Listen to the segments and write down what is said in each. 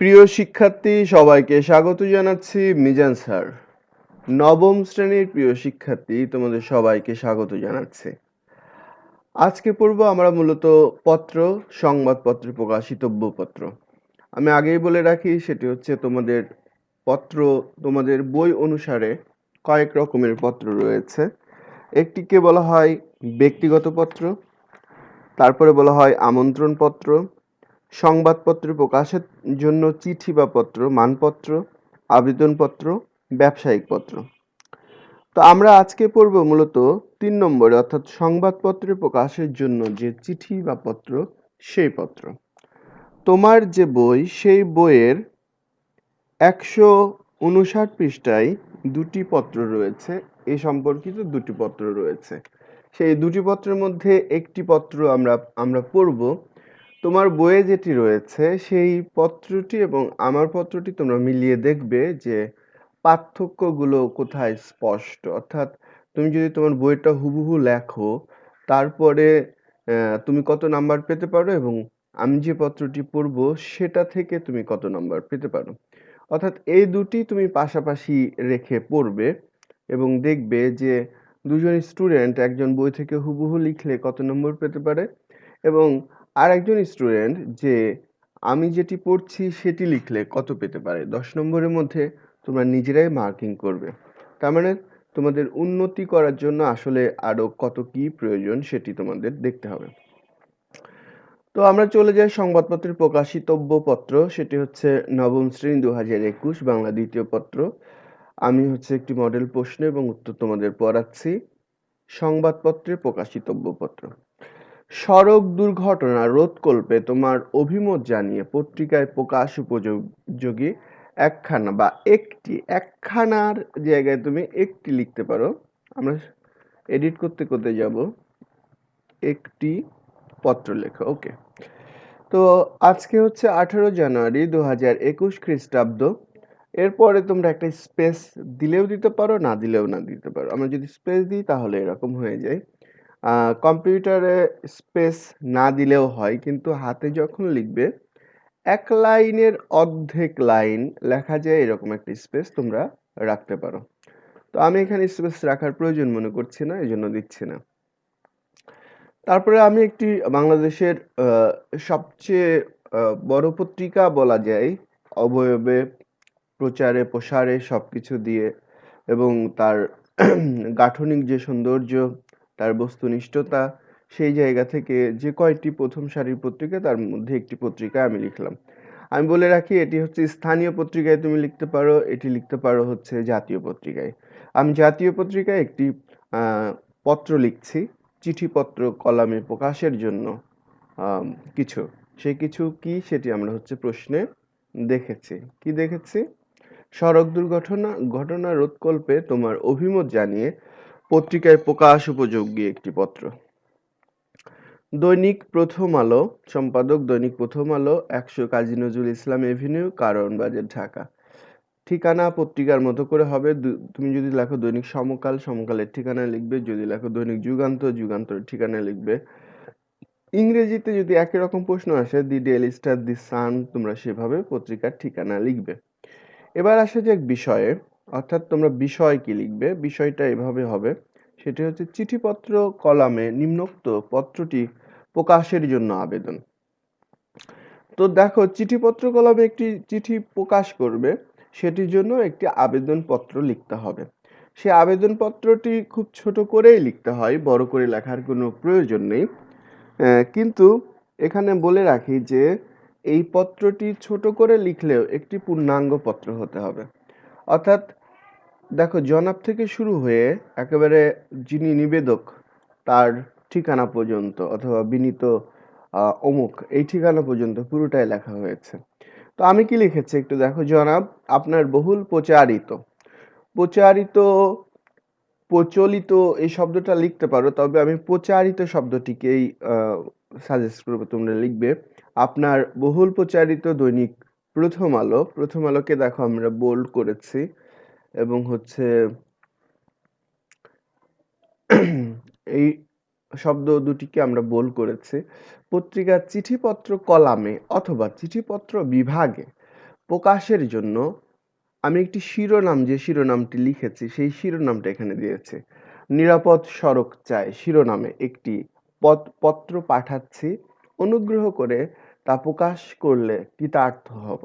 প্রিয় শিক্ষার্থী সবাইকে স্বাগত জানাচ্ছি মিজান স্যার। নবম শ্রেণীর প্রিয় শিক্ষার্থী তোমাদের সবাইকে স্বাগত জানাচ্ছি। আজকে পড়ব আমরা মূলত পত্র, সংবাদপত্রে প্রকাশিতব্য পত্র। আমি আগেই বলে রাখি সেটি হচ্ছে তোমাদের পত্র, তোমাদের বই অনুসারে কয়েক রকমের পত্র রয়েছে। একটিকে বলা হয় ব্যক্তিগত পত্র, তারপরে বলা হয় আমন্ত্রণ পত্র, সংবাদপত্র প্রকাশের জন্য চিঠি বা পত্র, মানপত্র, আবেদনপত্র, ব্যবসায়িক পত্র। তো আমরা আজকে পড়ব মূলত ৩ নম্বরে, অর্থাৎ সংবাদপত্রে প্রকাশের জন্য যে চিঠি বা পত্র, সেই পত্র। তোমার যে বই, সেই বইয়ের ১৫৯ পৃষ্ঠায় দুটি পত্র রয়েছে, এ সম্পর্কিত দুটি পত্র রয়েছে। সেই দুটি পত্রের মধ্যে একটি পত্র আমরা পড়ব। তোমার বইয়ে যেটি রয়েছে সেই পত্রটি এবং আমার পত্রটি তোমরা মিলিয়ে দেখবে যে পার্থক্যগুলো কোথায় স্পষ্ট। অর্থাৎ তুমি যদি তোমার বইটা হুবহু লেখো, তারপরে তুমি কত নাম্বার পেতে পারো এবং আমি যে পত্রটি পড়বো সেটা থেকে তুমি কত নাম্বার পেতে পারো। অর্থাৎ এই দুটি তুমি পাশাপাশি রেখে পড়বে এবং দেখবে যে দুজন স্টুডেন্ট একজন বই থেকে হুবহু লিখলে কত নম্বর পেতে পারে এবং আরেকজন স্টুডেন্ট যে আমি যেটি পড়ছি সেটি লিখলে কত পেতে পারে। 10 নম্বরের মধ্যে তোমরা নিজেরাই মার্কিং করবে। তার মানে তোমাদের উন্নতি করার জন্য আসলে আরো কত কি প্রয়োজন সেটি তোমাদের দেখতে হবে। তো আমরা চলে যাই সংবাদপত্রের প্রকাশিতব্য পত্র, সেটি হচ্ছে নবম শ্রেণী 2021 বাংলা দ্বিতীয় পত্র। আমি হচ্ছে একটি মডেল প্রশ্ন এবং উত্তর তোমাদের পড়াচ্ছি। সংবাদপত্রে প্রকাশিতব্য পত্র। সড়ক দুর্ঘটনা রোধকল্পে তোমার অভিমত জানিয়ে পত্রিকায় প্রকাশ উপযোগী একখানা বা একখানার জায়গায় তুমি একটি লিখতে পারো। আমরা এডিট করতে করতে যাব। একটি পত্র লেখো। ওকে। তো আজকে হচ্ছে 18 জানুয়ারি 2021 খ্রিস্টাব্দ। এরপরে তোমরা একটা স্পেস দিলেও দিতে পারো, না দিলেও না দিতে পারো। আমরা যদি স্পেস দিই তাহলে এরকম হয়ে যায়। কম্পিউটারে স্পেস না দিলেও হয়, কিন্তু হাতে যখন লিখবে এক লাইনের অর্ধেক লাইন লেখা যায় এরকম একটা স্পেস তোমরা রাখতে পারো। তো আমি এখানে স্পেস রাখার প্রয়োজন মনে করছি না, এজন্য দিচ্ছি না। তারপরে আমি একটি বাংলাদেশের সবচেয়ে বড় পত্রিকা বলা যায়, অবয়বে, প্রচারে, প্রসারে সবকিছু দিয়ে এবং তার গাঠনিক যে সৌন্দর্য, তার বস্তুনিষ্ঠতা, সেই জায়গা থেকে যে কয়টি প্রথম সারির পত্রিকা তার মধ্যে একটি পত্রিকা আমি লিখলাম। আমি বলে রাখি এটি হচ্ছে স্থানীয় পত্রিকায় তুমি লিখতে পারো, এটি লিখতে পারো হচ্ছে জাতীয় পত্রিকায়। আমি জাতীয় পত্রিকায় একটি পত্র লিখছি, চিঠিপত্র কলামে প্রকাশের জন্য কিছু। সেই কিছু কি সেটি আমরা হচ্ছে প্রশ্নে দেখেছি। কি দেখেছি? সড়ক ঘটনা রোধকল্পে তোমার অভিমত জানিয়ে পত্রিকায় প্রকাশ উপযোগী একটি পত্র। দৈনিক প্রথম আলো, সম্পাদক দৈনিক প্রথম আলো, 100 কাজী নজরুল ইসলাম এভিনিউ, কারওয়ান বাজার, ঢাকা। ঠিকানা পত্রিকার মতো করে হবে। তুমি যদি লেখো দৈনিক সমকাল, সমকালের ঠিকানায় লিখবে। যদি লেখো দৈনিক যুগান্তর, যুগান্তরের ঠিকানায় লিখবে। ইংরেজিতে যদি একই রকম প্রশ্ন আসে, দি ডেইলি স্টার, দি সান, তোমরা সেভাবে পত্রিকার ঠিকানা লিখবে। এবার আসা যাক বিষয়ে, অর্থাৎ তোমরা বিষয় কি লিখবে। বিষয়টা এভাবে হবে, সেটি হচ্ছে চিঠিপত্র কলামে নিম্নোক্ত পত্রটি প্রকাশের জন্য আবেদন। তো দেখো, চিঠিপত্র কলামে একটি চিঠি প্রকাশ করবে, সেটির জন্য একটি আবেদনপত্র লিখতে হবে। সেই আবেদনপত্রটি খুব ছোট করেই লিখতে হয়, বড় করে লেখার কোনো প্রয়োজন নেই। কিন্তু এখানে বলে রাখি যে এই পত্রটি ছোট করে লিখলেও একটি পূর্ণাঙ্গ পত্র হতে হবে। অর্থাৎ দেখো, জনাব থেকে শুরু হয়ে একেবারে যিনি নিবেদক তার ঠিকানা পর্যন্ত, অথবা বিনীত অমুক, এই ঠিকানা পর্যন্ত পুরোটাই লেখা হয়েছে। তো আমি কি লিখেছি একটু দেখো। জনাব, আপনার বহুল প্রচারিত, প্রচারিত, প্রচলিত এই শব্দটা লিখতে পারো, তবে আমি প্রচারিত শব্দটিকেই সাজেস্ট করবো তোমরা লিখবে। আপনার বহুল প্রচারিত দৈনিক প্রথম আলো, প্রথম আলোকে দেখো আমরা বোল্ড করেছি এবং হচ্ছে এই শব্দ দুটিকে আমরা বোল্ড করেছি। পত্রিকার চিঠিপত্র কলামে অথবা চিঠিপত্র বিভাগে প্রকাশের জন্য আমি একটি শিরোনাম, যে শিরোনামটি লিখেছি সেই শিরোনামটা এখানে দিয়েছি। নিরাপদ সড়ক চাই শিরোনামে একটি পত্র পাঠাচ্ছি, অনুগ্রহ করে তা প্রকাশ করলে কৃতার্থ হব।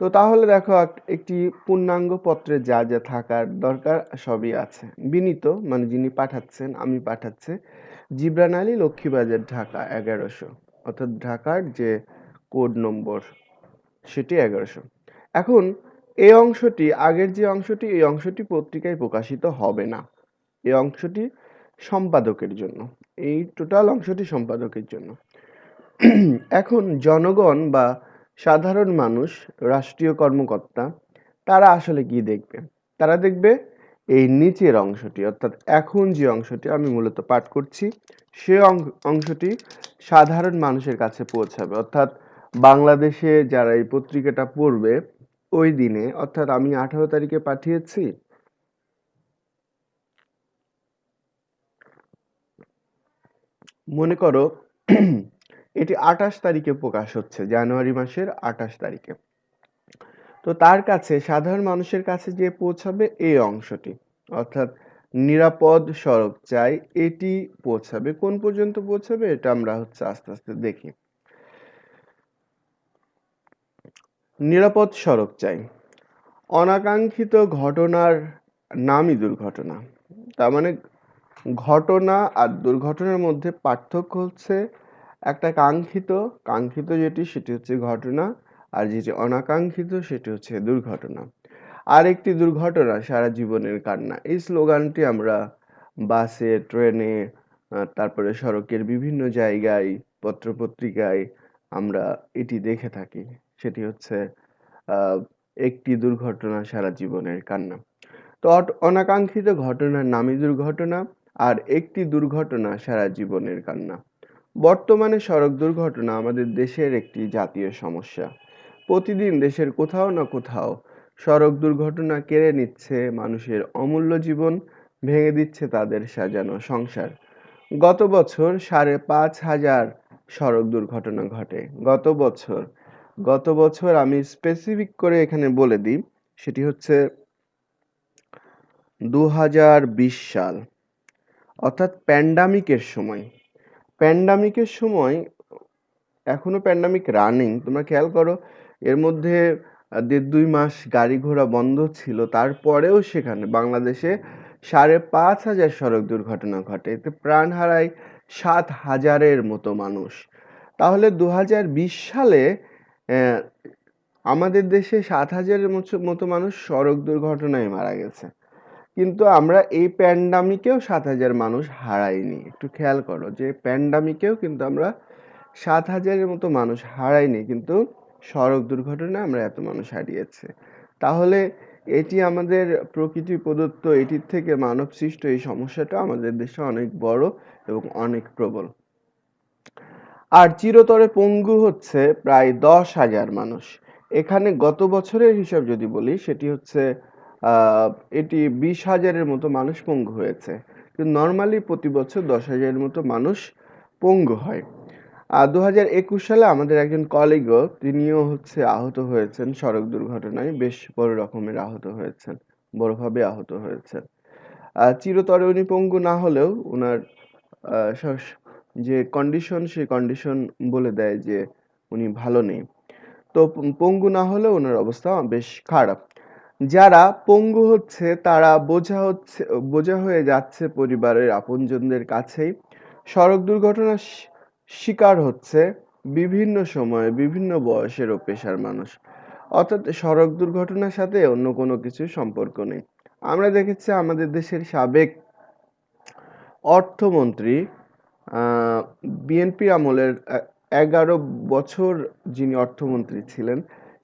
তো তাহলে দেখো একটি পূর্ণাঙ্গ পত্রে যা যা থাকার দরকার সবই আছে। বিনীত মানে যিনি পাঠাচ্ছেন, আমি পাঠাচ্ছি, জিবরান আলী, লক্ষ্মীবাজার, ঢাকা 1100, অর্থাৎ ঢাকার যে কোড নম্বর সেটি 1100। এখন এই অংশটি, আগের যে অংশটি, এই অংশটি পত্রিকায় প্রকাশিত হবে না। এই অংশটি সম্পাদকের জন্য, এই টোটাল অংশটি সম্পাদকের জন্য। এখন জনগণ বা সাধারণ মানুষ, রাষ্ট্রীয় কর্মকর্তা, তারা আসলে কি দেখবে? তারা দেখবে এই নিচের অংশটি, অর্থাৎ এখন যে অংশটি আমি মূলত পাঠ করছি, সে অংশটি সাধারণ মানুষের কাছে পৌঁছাবে। অর্থাৎ বাংলাদেশে যারা এই পত্রিকাটা পড়বে ওই দিনে, অর্থাৎ আমি 18 তারিখে পাঠিয়েছি, মনে করো এটি 28 তারিখে প্রকাশ হচ্ছে, জানুয়ারি মাসের 28 তারিখে। তো তার কাছে, সাধারণ মানুষের কাছে যে পৌঁছাবে এই অংশটি, অর্থাৎ নিরাপদ সড়ক চাই, এটি পৌঁছাবে। কোন পর্যন্ত পৌঁছাবে এটা আমরা আস্তে আস্তে দেখি। নিরাপদ সড়ক চাই, অনাকাঙ্ক্ষিত ঘটনার নামই দুর্ঘটনা। তার মানে ঘটনা আর দুর্ঘটনার মধ্যে পার্থক্য হচ্ছে একটা কাঙ্ক্ষিত যেটি, সেটি হচ্ছে ঘটনা, আর যেটি অনাকাঙ্ক্ষিত সেটি হচ্ছে দুর্ঘটনা। আর একটি দুর্ঘটনা সারা জীবনের কান্না, এই স্লোগানটি আমরা বাসে, ট্রেনে, তারপরে সড়কের বিভিন্ন জায়গায়, পত্রপত্রিকায় আমরা এটি দেখে থাকি। সেটি হচ্ছে একটি দুর্ঘটনা সারা জীবনের কান্না। তো অনাকাঙ্ক্ষিত ঘটনার নামই দুর্ঘটনা, আর একটি দুর্ঘটনা সারা জীবনের কান্না। বর্তমানে সড়ক দুর্ঘটনা আমাদের দেশের একটি জাতীয় সমস্যা। প্রতিদিন দেশের কোথাও না কোথাও সড়ক দুর্ঘটনা কেড়ে নিচ্ছে মানুষের অমূল্য জীবন, ভেঙে দিচ্ছে তাদের সাজানো সংসার। গত বছর 5,500 সড়ক দুর্ঘটনা ঘটে। গত বছর আমি স্পেসিফিক করে এখানে বলে দিই, সেটি হচ্ছে 2020 সাল, অর্থাৎ প্যান্ডামিকের সময়। এখনো প্যান্ডামিক রানিং, তোমরা খেয়াল করো, এর মধ্যে 1.5-2 মাস গাড়ি ঘোড়া বন্ধ ছিল, তারপরেও সেখানে বাংলাদেশে 5,500 সড়ক দুর্ঘটনা ঘটে, এতে প্রাণ হারায় 7,000-এর মতো মানুষ। তাহলে 2020 সালে আমাদের দেশে 7,000-এর মতো মানুষ সড়ক দুর্ঘটনায় মারা গেছে, কিন্তু আমরা এই প্যান্ডামিকেও 7,000 মানুষ হারাইনি। একটু খেয়াল করো যে প্যান্ডামিকেও কিন্তু আমরা 7,000-এর মতো মানুষ হারাইনি, কিন্তু সড়ক দুর্ঘটনায় আমরা এত মানুষ হারিয়েছি। তাহলে এটি আমাদের প্রকৃতি প্রদত্ত, এটির থেকে মানব সৃষ্ট এই সমস্যাটা আমাদের দেশে অনেক বড় এবং অনেক প্রবল। আর চিরতরে পঙ্গু হচ্ছে প্রায় 10,000 মানুষ। এখানে গত বছরের হিসাব যদি বলি, সেটি হচ্ছে এটি 20,000-এর মতো মানুষ পঙ্গু হয়েছে, কিন্তু নর্মালি প্রতি বছর 10,000-এর মতো মানুষ পঙ্গু হয়। 2021 সালে আমাদের একজন কলিগও, তিনিও আহত হয়েছেন সড়ক দুর্ঘটনায়, বেশ বড় রকমের আহত হয়েছেন, বড়ভাবে আহত হয়েছেন। চিরতরে উনি পঙ্গু না হলেও ওনার যে কন্ডিশন, সেই কন্ডিশন বলে দেয় যে উনি ভালো নেই। তো পঙ্গু না হলেও ওনার অবস্থা বেশ খারাপ। যারা পঙ্গু হচ্ছে তারা বোঝা হয়ে যাচ্ছে পরিবারের আপনজনদের কাছেই। সড়ক দুর্ঘটনার শিকার হচ্ছে বিভিন্ন সময়ে বিভিন্ন বয়সের ও পেশার মানুষ, অর্থাৎ সড়ক দুর্ঘটনার সাথে অন্য কোনো কিছু সম্পর্ক নেই। আমরা দেখেছি আমাদের দেশের সাবেক অর্থমন্ত্রী, বিএনপি আমলের 11 বছর যিনি অর্থমন্ত্রী ছিলেন,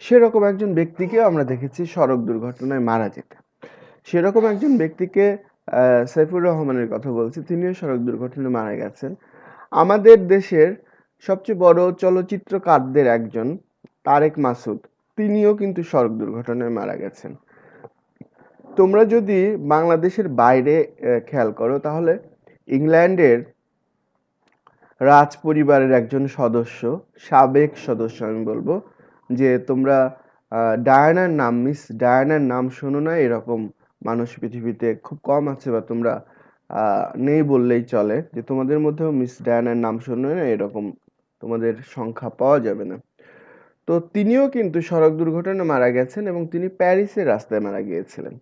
সেরকম একজন ব্যক্তিকে আমরা দেখেছি সড়ক দুর্ঘটনায় মারা যেতে। সেরকম একজন ব্যক্তিকে, সাইফুর রহমানের কথা বলছি, তিনিও সড়ক দুর্ঘটনায় মারা গেছেন। আমাদের দেশের সবচেয়ে বড় চলচ্চিত্রকারদের একজন তারেক মাসুদ, তিনিও কিন্তু সড়ক দুর্ঘটনায় মারা গেছেন। তোমরা যদি বাংলাদেশের বাইরে খেয়াল করো, তাহলে ইংল্যান্ডের রাজ পরিবারের একজন সদস্য, সাবেক সদস্য আমি বলবো, যে তোমরা ডায়ানার নাম, মিস ডায়ানার নাম শোনো না এরকম মানুষ পৃথিবীতে খুব কম আছে, বা তোমরা নেই বললেই চলে, যে তোমাদের মধ্যেও মিস ডায়ানার নাম শোনো না এরকম তোমাদের সংখ্যা পাওয়া যাবে না। তো তিনিও কিন্তু সড়ক দুর্ঘটনায় মারা গেছেন এবং তিনি প্যারিসের রাস্তায় মারা গিয়েছিলেন।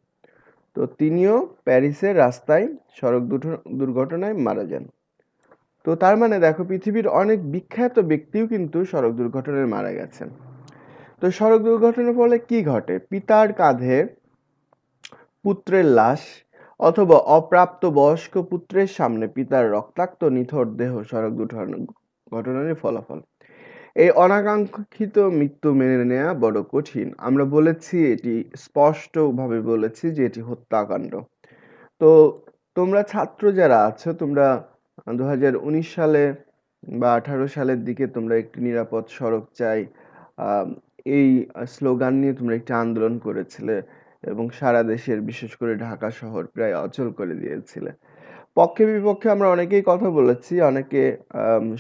তো তিনিও প্যারিসের রাস্তায় সড়ক দুর্ঘটনায় মারা যান। তো তার মানে দেখো, পৃথিবীর অনেক বিখ্যাত ব্যক্তিও কিন্তু সড়ক দুর্ঘটনায় মারা গেছেন। তো সড়ক দুর্ঘটনার ফলে কি ঘটে? পিতার কাঁধে পুত্রের লাশ, অথবা অপ্রাপ্ত বয়স্ক পুত্রের সামনে পিতার রক্তাক্ত নিথর দেহ সড়ক ঘটনার ফলাফল। এই অনাকাঙ্ক্ষিত মৃত্যু মেনে নেওয়া বড় কঠিন। আমরা বলেছি, এটি স্পষ্টভাবে বলেছি যে এটি হত্যাকাণ্ড। তো তোমরা ছাত্র যারা আছো, তোমরা 2019 সালে বা 18 সালের দিকে তোমরা একটি নিরাপদ সড়ক চাই এই স্লোগান নিয়ে তোমরা একটি আন্দোলন করেছিলে এবং সারা দেশের, বিশেষ করে ঢাকা শহর প্রায় অচল করে দিয়েছিলে। পক্ষে বিপক্ষে আমরা অনেকেই কথা বলেছি, অনেকে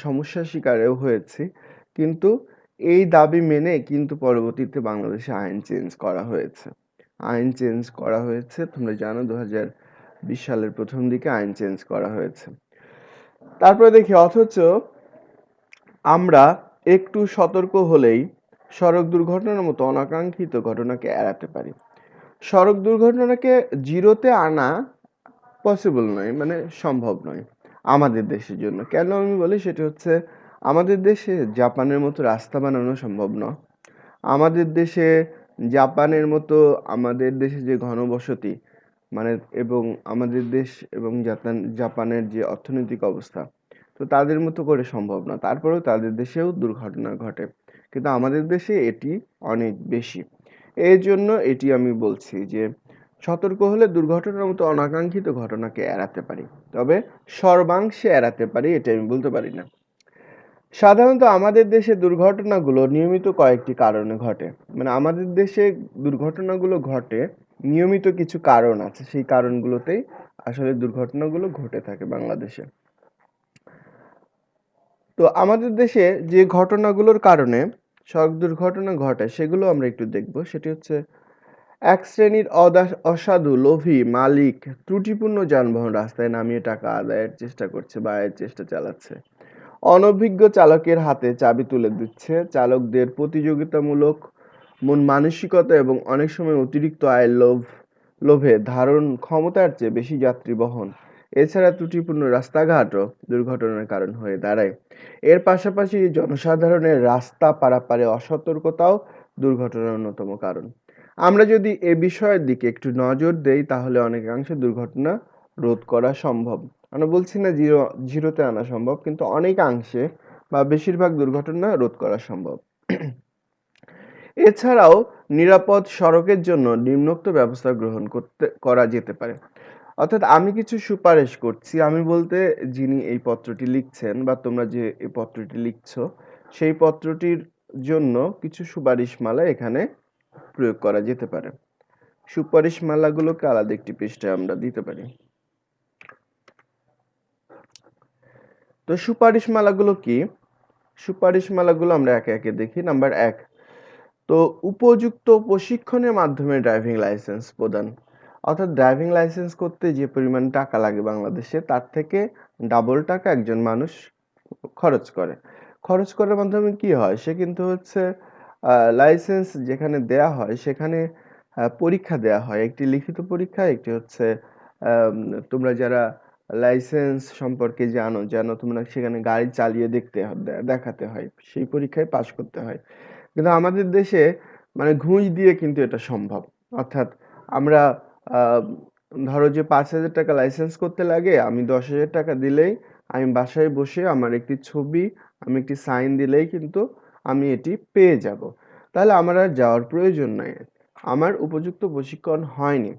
সমস্যার শিকারেও হয়েছি, কিন্তু এই দাবি মেনে কিন্তু পরবর্তীতে বাংলাদেশে আইন চেঞ্জ করা হয়েছে। তোমরা জানো 2020 সালের প্রথম দিকে আইন চেঞ্জ করা হয়েছে। তারপরে দেখি, অথচ আমরা একটু সতর্ক হলেই সড়ক দুর্ঘটনার মতো অনাকাঙ্ক্ষিত ঘটনাকে এড়াতে পারি। সড়ক দুর্ঘটনাকে জিরোতে আনা পসিবল নয়, মানে সম্ভব নয় আমাদের দেশের জন্য। কেন আমি বলি, সেটা হচ্ছে আমাদের দেশে জাপানের মতো রাস্তা বানানো সম্ভব নয়। আমাদের দেশে জাপানের মতো, আমাদের দেশে যে ঘনবসতি, মানে এবং আমাদের দেশ এবং জাপানের যে অর্থনৈতিক অবস্থা, তো তাদের মতো করে সম্ভব না। তারপরেও তাদের দেশেও দুর্ঘটনা ঘটে, কিন্তু আমাদের দেশে এটি অনেক বেশি। এই জন্য এটি আমি বলছি যে সতর্ক হলে দুর্ঘটনার মতো অনাকাঙ্ক্ষিত ঘটনাকে এড়াতে পারি, তবে সর্বাংশে এড়াতে পারি এটা আমি বলতে পারি না। সাধারণত আমাদের দেশে দুর্ঘটনাগুলো নিয়মিত কয়েকটি কারণে ঘটে। মানে আমাদের দেশে দুর্ঘটনাগুলো ঘটে নিয়মিত কিছু কারণ আছে, সেই কারণগুলোতেই আসলে দুর্ঘটনাগুলো ঘটে থাকে বাংলাদেশে। তো আমাদের দেশে যে ঘটনাগুলোর কারণে সড়ক দুর্ঘটনা ঘটে সেগুলো আমরা একটু দেখব। সেটি হচ্ছে, এক শ্রেণীর অসাধু লোভী মালিক ত্রুটিপূর্ণ যানবাহন রাস্তায় নামিয়ে টাকা আদায়ের চেষ্টা করছে বা আয়ের চেষ্টা চালাচ্ছে। অনভিজ্ঞ চালকের হাতে চাবি তুলে দিচ্ছে। চালকদের প্রতিযোগিতামূলক মন মানসিকতা এবং অনেক সময় অতিরিক্ত আয়ের লোভে ধারণ ক্ষমতার চেয়ে বেশি যাত্রী বহন, এছাড়া ত্রুটিপূর্ণ রাস্তাঘাটও দুর্ঘটনার কারণ হয়ে দাঁড়ায়। এর পাশাপাশি জনসাধারণের রাস্তা পারাপারে অসতর্কতাও দুর্ঘটনার অন্যতম কারণ। আমরা যদি এ বিষয়ের দিকে একটু নজর দেই, তাহলে অনেকাংশে দুর্ঘটনা রোধ করা সম্ভব। আমরা বলছি না জিরোতে আনা সম্ভব, কিন্তু অনেকাংশে বা বেশিরভাগ দুর্ঘটনা রোধ করা সম্ভব। এছাড়াও নিরাপদ সড়কের জন্য নিম্নোক্ত ব্যবস্থা গ্রহণ করা যেতে পারে। অর্থাৎ আমি কিছু সুপারিশ করছি, আমি বলতে যিনি এই পত্রটি লিখছেন বা তোমরা যে এই পত্রটি লিখছো, সেই পত্রটির জন্য কিছু সুপারিশমালা এখানে প্রয়োগ করা যেতে পারে। সুপারিশমালাগুলোকে আলাদা একটি পৃষ্ঠায় আমরা দিতে পারি। তো সুপারিশমালাগুলো কি? সুপারিশমালাগুলো আমরা একে একে দেখি। নাম্বার 1, তো উপযুক্ত প্রশিক্ষণের মাধ্যমে ড্রাইভিং লাইসেন্স প্রদান। অর্থাৎ ড্রাইভিং লাইসেন্স করতে যে পরিমাণ টাকা লাগে বাংলাদেশে, তার থেকে ডাবল টাকা একজন মানুষ খরচ করার মাধ্যমে কি হয়, সে কিন্তু হচ্ছে লাইসেন্স যেখানে দেয়া হয় সেখানে পরীক্ষা দেয়া হয়, একটি লিখিত পরীক্ষা, একটি হচ্ছে তোমরা যারা লাইসেন্স সম্পর্কে জানো তোমরা, সেখানে গাড়ি চালিয়ে দেখাতে হয়, সেই পরীক্ষায় পাশ করতে হয়। কিন্তু আমাদের দেশে মানে ঘুষ দিয়ে কিন্তু এটা সম্ভব। অর্থাৎ আমরা ধরো যে 5,000 টাকা লাইসেন্স করতে লাগে, আমি 10,000 টাকা দিলেই আমি বাসায় বসে আমার একটি ছবি, আমি একটি সাইন দিলেই কিন্তু আমি এটি পেয়ে যাব। তাহলে আমার আর যাওয়ার প্রয়োজন নাই, আমার উপযুক্ত প্রশিক্ষণ হয়নি।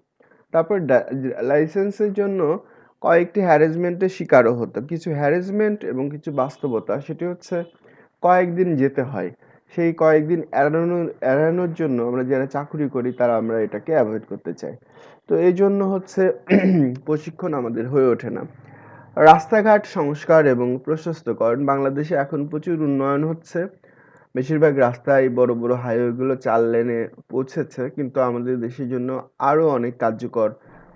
তারপর লাইসেন্সের জন্য কয়েকটি হ্যারাসমেন্টের শিকারও হতো। কিছু হ্যারাসমেন্ট এবং কিছু বাস্তবতা, সেটি হচ্ছে কয়েকদিন যেতে হয়। সেই কয়েকদিন এড়ানোর জন্য আমরা যারা চাকরি করি তারা আমরা এটাকে অ্যাভয়েড করতে চাই। তো এই জন্য হচ্ছে প্রশিক্ষণ আমাদের হয়ে ওঠে না। রাস্তাঘাট সংস্কার এবং প্রশস্তকরণ, বাংলাদেশে এখন প্রচুর উন্নয়ন হচ্ছে। বেশিরভাগ রাস্তায় বড় বড় হাইওয়েগুলো 4 লেনে পৌঁছেছে, কিন্তু আমাদের দেশের জন্য আরো অনেক কার্যকর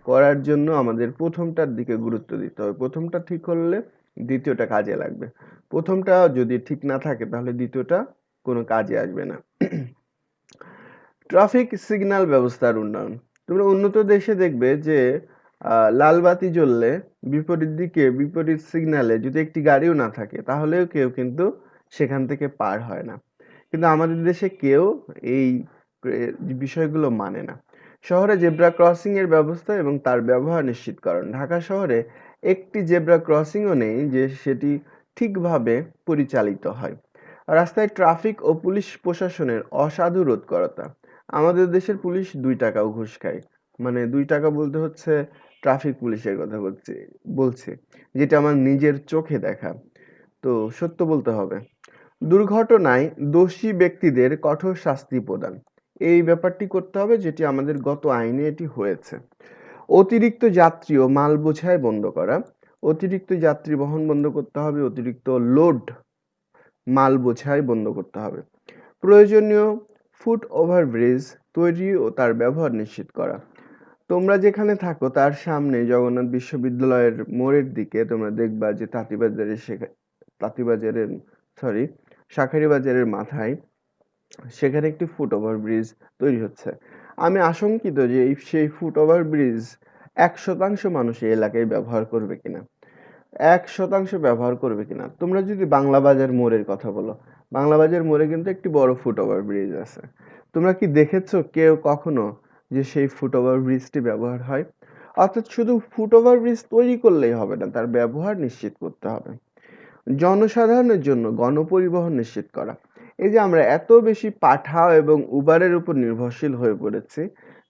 করার জন্য আমাদের প্রথমটার দিকে গুরুত্ব দিতে হবে। প্রথমটা ঠিক করলে দ্বিতীয়টা কাজে লাগবে। প্রথমটা যদি ঠিক না থাকে তাহলে দ্বিতীয়টা কোনো কাজে আসবে না। ট্রাফিক সিগন্যাল ব্যবস্থার উন্নয়ন। তোমরা উন্নত দেশে দেখবে যে লাল বাতি জ্বললে বিপরীত দিকে বিপরীত সিগন্যালে যদি একটি গাড়িও না থাকে তাহলেও কেউ কিন্তু সেখান থেকে পার হয় না। কিন্তু আমাদের দেশে কেউ এই বিষয়গুলো মানে না। শহরে জেব্রা ক্রসিং এর ব্যবস্থা এবং তার ব্যবহার নিশ্চিতকরণ। ঢাকা শহরে একটি জেব্রা ক্রসিংও নেই যে সেটি ঠিকভাবে পরিচালিত হয়। রাস্তায় ট্রাফিক ও পুলিশ প্রশাসনের অসাধু রোধকরতা। আমাদের দেশের পুলিশ 2 টাকাও ঘুষ খায়। মানে 2 টাকা বলতে হচ্ছে ট্রাফিক পুলিশের কথা বলছি, যেটা আমার নিজের চোখে দেখা। তো সত্য বলতে হবে। দুর্ঘটনায় দোষী ব্যক্তিদের কঠোর শাস্তি প্রদান। এই ব্যাপারটি করতে হবে যেটি আমাদের গত আইনে এটি হয়েছে। অতিরিক্ত যাত্রী ও মাল বোঝাই বন্ধ করা। অতিরিক্ত যাত্রী বহন বন্ধ করতে হবে, অতিরিক্ত লোড মাল বোঝাই বন্ধ করতে হবে। প্রয়োজনীয় ফুট ওভারব্রিজ তৈরি ও তার ব্যবহার নিশ্চিত করা। তোমরা যেখানে থাকো তার সামনে জগন্নাথ বিশ্ববিদ্যালয়ের মোড়ের দিকে তোমরা দেখবা যে শাঁখারীবাজারের মাথায় সেখানে একটি ফুট ওভারব্রিজ তৈরি হচ্ছে। আমি আশঙ্কিত যে সেই ফুট ওভারব্রিজ 1% মানুষ এই এলাকায় ব্যবহার করবে কিনা। 1% ব্যবহার করবে কিনা। তোমরা যদি বাংলা বাজার মোড়ের কথা বলো, বাংলা বাজার মোড়ে কিন্তু একটি বড় ফুট ওভারব্রিজ আছে। তোমরা কি দেখেছো কেউ কখনো যে সেই ফুট ওভারব্রিজটি ব্যবহার হয়? অর্থাৎ শুধু ফুট ওভারব্রিজ তৈরি করলেই হবে না, তার ব্যবহার নিশ্চিত করতে হবে। জনসাধারণের জন্য গণপরিবহন নিশ্চিত করা। এই যে আমরা এত বেশি পাঠাও এবং উবারের উপর নির্ভরশীল হয়ে পড়েছি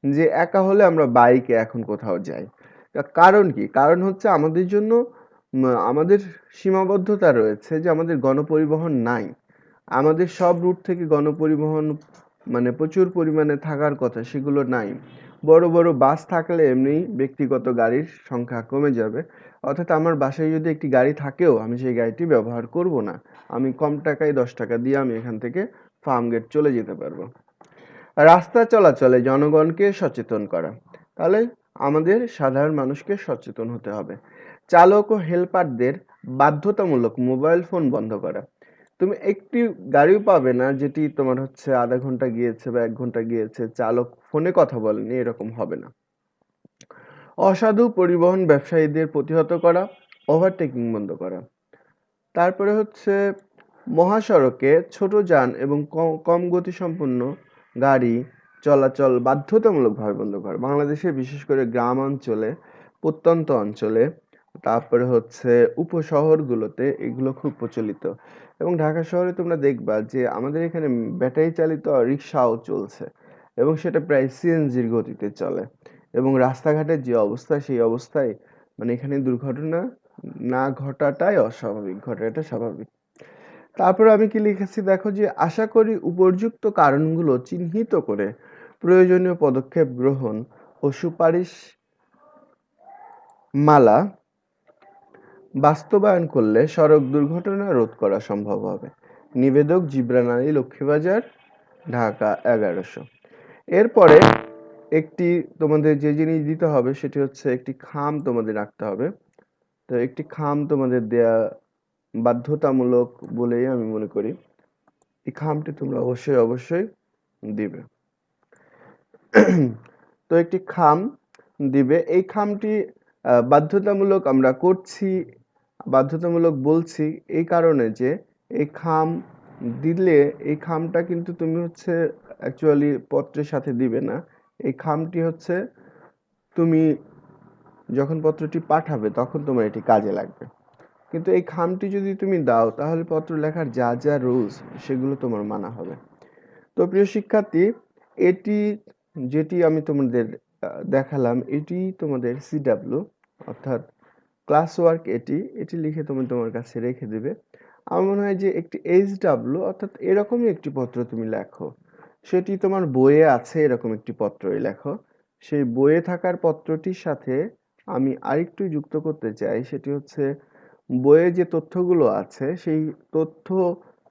যে একা হলে আমরা বাইকে এখন কোথাও যাই। কারণ কি? কারণ হচ্ছে আমাদের জন্য আমাদের সীমাবদ্ধতা রয়েছে যে আমাদের গণপরিবহন নাই। আমাদের সব রুট থেকে গণপরিবহন মানে প্রচুর পরিমাণে থাকার কথা সেগুলো নাই। বড় বড় বাস থাকলে এমনি ব্যক্তিগত গাড়ির সংখ্যা কমে যাবে। অর্থাৎ আমার বাসায় যদি একটি গাড়ি থাকেও আমি সেই গাড়িটি ব্যবহার করব না। আমি কম টাকায় 10 টাকা দিয়ে আমি এখান থেকে ফার্ম গেট চলে যেতে পারবো। রাস্তা চলাচলে জনগণকে সচেতন করা। তাহলে আমাদের সাধারণ মানুষকে সচেতন হতে হবে। চালক ও হেল্পারদের বাধ্যতামূলক মোবাইল ফোন বন্ধ করা। তুমি একটি গাড়িও পাবে না যেটি তোমার হচ্ছে আধা ঘন্টা গিয়েছে বা 1 ঘন্টা গিয়েছে, চালক ফোনে কথা বলেনি, এরকম হবে না। অসাধু পরিবহন ব্যবসায়ীদের প্রতিহত করা, ওভারটেকিং বন্ধ করা। তারপরে হচ্ছে মহাসড়কে ছোট যান এবং কম গতিসম্পন্ন গাড়ি চলাচল বাধ্যতামূলকভাবে বন্ধ করা। বাংলাদেশে বিশেষ করে গ্রাম অঞ্চলে, প্রত্যন্ত অঞ্চলে, তারপরে হচ্ছে উপশহরগুলোতে এগুলো খুব প্রচলিত। এবং ঢাকা শহরে তোমরা দেখবা যে আমাদের এখানে ব্যাটারি চালিত রিক্সাও চলছে এবং সেটা প্রায় সিএনজির গতিতে চলে। এবং রাস্তাঘাটের যে অবস্থা সেই অবস্থায় মানে এখানে দুর্ঘটনা না ঘটাটাই অস্বাভাবিক, ঘটাটা স্বাভাবিক। তারপরে আমি কি লিখেছি দেখো যে আশা করি উপর্যুক্ত কারণগুলো চিহ্নিত করে প্রয়োজনীয় পদক্ষেপ গ্রহণ ও সুপারিশ মালা বাস্তবায়ন করলে সড়ক দুর্ঘটনা রোধ করা সম্ভব হবে। নিবেদক জিবরান আলী, লক্ষ্মীবাজার, ঢাকা 1100। এরপরে একটি তোমাদের যে জিনিস দিতে হবে সেটি হচ্ছে একটি খাম তোমাদের রাখতে হবে। তো একটি খাম তোমাদের দেয়া বাধ্যতামূলক বলেই আমি মনে করি। এই খামটি তোমরা অবশ্যই দিবে। তো একটি খাম দিবে। এই খামটি বাধ্যতামূলক আমরা করছি, বাধ্যতামূলক বলছি এই কারণে যে এই খাম দিলে এই খামটা কিন্তু তুমি হচ্ছে অ্যাকচুয়ালি পত্রের সাথে দিবে না। এই খামটি হচ্ছে তুমি যখন পত্রটি পাঠাবে তখন তোমার এটি কাজে লাগবে। কিন্তু এই খামটি যদি তুমি দাও তাহলে পত্র লেখার যা যা রুলস সেগুলো তোমার মানা হবে। তো প্রিয় শিক্ষার্থী, এটি যেটি আমি তোমাদের দেখালাম এটি তোমাদের সিডাব্লিউ অর্থাৎ ক্লাস ওয়ার্ক। এটি লিখে তুমি তোমার কাছে রেখে দিবে। আমার মনে হয় যে একটি এইচডাব্লিউ অর্থাৎ এরকমই একটি পত্র তুমি লেখো, সেটি তোমার বইয়ে আছে, এরকম একটি পত্রই লেখো। সেই বইয়ে থাকার পত্রটির সাথে আমি আরেকটু যুক্ত করতে চাই, সেটি হচ্ছে বইয়ে যে তথ্যগুলো আছে সেই তথ্য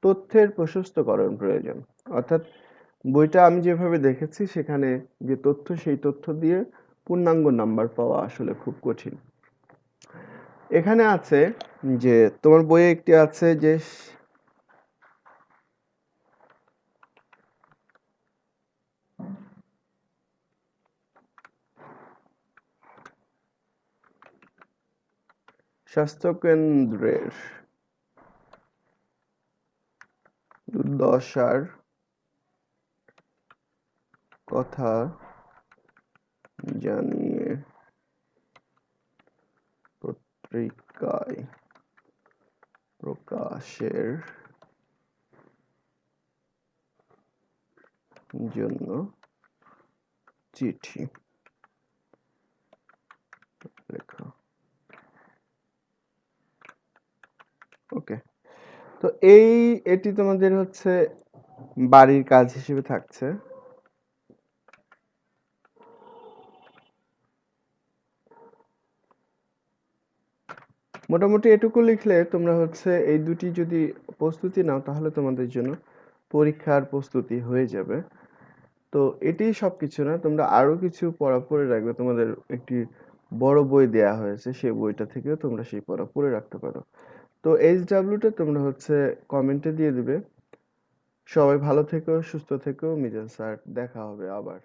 তথ্যের প্রশস্তকরণ প্রয়োজন। অর্থাৎ বইটা আমি যেভাবে দেখেছি সেখানে যে তথ্য সেই তথ্য দিয়ে পূর্ণাঙ্গ নাম্বার পাওয়া আসলে খুব কঠিন। এখানে আছে যে তোমার বইয়ে একটি আছে যে স্বাস্থ্যকেন্দ্রের দুর্দশার কথা জানিয়ে পত্রিকায় প্রকাশের জন্য চিঠি লেখা। ওকে, তো এটি তোমাদের হচ্ছে বাড়ির কাজ হিসেবে থাকছে। মোটামুটি এটুকু লিখলে তোমরা হচ্ছে এই দুটি যদি প্রস্তুতি নাও তাহলে তোমাদের জন্য পরীক্ষার প্রস্তুতি হয়ে যাবে। তো এটি সবকিছু না, তোমরা আরো কিছু পড়া পড়ে রাখবে। তোমাদের একটি বড় বই দেয়া হয়েছে, সেই বইটা থেকেও তোমরা সেই পড়া পড়ে রাখতে পারো। তো HW-টা তোমরা হচ্ছে কমেন্টে দিয়ে দিবে। সবাই ভালো থেকো, সুস্থ থেকো। মিজান স্যার, দেখা হবে আবার।